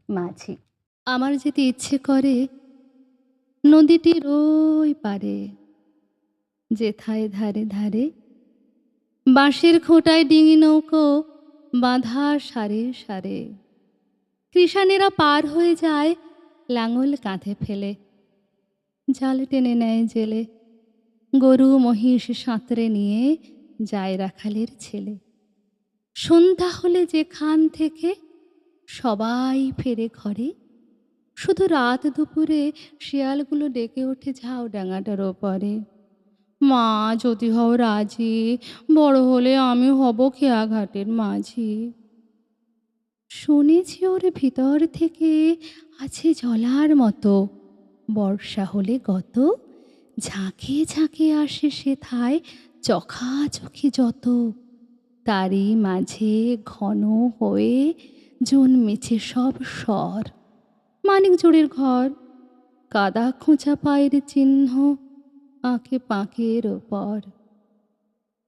মাঝি। আমার যেতে ইচ্ছে করে নদীটির ওই পারে, যেথায় ধারে ধারে বাঁশের খোঁটায় ডিঙি নৌকো বাঁধা সারে সারে। কৃষানেরা পার হয়ে যায় লাঙল কাঁধে ফেলে, জাল টেনে নেয় জেলে। গরু মহিষ সাঁতরে নিয়ে যায় রাখালের ছেলে। সন্ধ্যা হলে যেখান থেকে সবাই ফেরে ঘরে, শুধু রাত দুপুরে শিয়ালগুলো ডেকে ওঠে ঝাউডাঙাটার ওপরে। মা যদি হও রাজি, বড় হলে আমি হব খেয়াঘাটের মাঝি। শুনেছি ওর ভিতর থেকে আছে জলার মতো, বর্ষা হলে গত ঝাঁকে ঝাঁকে আসে সেথায় চখাচখি যত। তারই মাঝে ঘন হয়ে জন্মেছে সব স্বর। মানিক জোড়ের ঘর, কাদা খোঁচা পায়ের চিহ্ন আঁকে পাঁকের ওপর।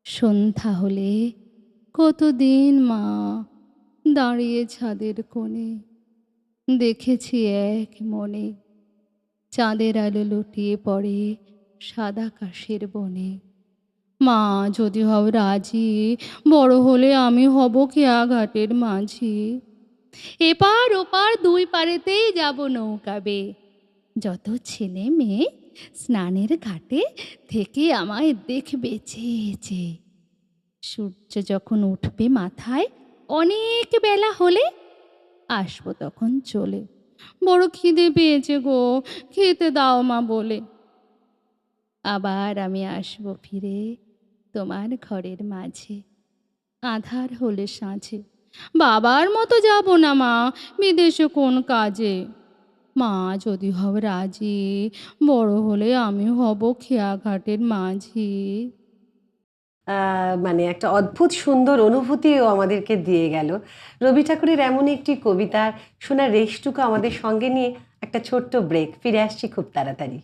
সন্ধ্যা হলে কতদিন মা দাঁড়িয়ে ছাদের কোণে, দেখেছি এক মনে চাঁদের আলো লুটিয়ে পড়ে সাদা কাশের বনে। মা যদি হও রাজি, বড় হলে আমি হব খেয়াঘাটের মাঝি। এপার ওপার দুই পারেতেই যাব নৌকা বেয়ে, যত ছেলে মেয়ে স্নানের ঘাটে থেকে আমায় দেখবে চেয়ে চেয়ে। সূর্য যখন উঠবে মাথায় অনেক বেলা হলে, আসবো তখন চলে। বড় খিদে পেয়েছে গো, খেতে দাও মা বলে। আবার আমি আসবো ফিরে তোমার ঘরের মাঝে, আঁধার হলে সাঁঝে। বাবার মতো যাব না মা বিদেশে কোন কাজে। মা যদি হও রাজি, বড় হলে আমি হব খেয়াঘাটের মাঝি। মানে একটা অদ্ভুত সুন্দর অনুভূতিও আমাদেরকে দিয়ে গেল। রবি ঠাকুরের এমনই একটি কবিতা শোনার রেশটুকু আমাদের সঙ্গে নিয়ে একটা ছোট্ট ব্রেক, ফিরে আসছি খুব তাড়াতাড়ি।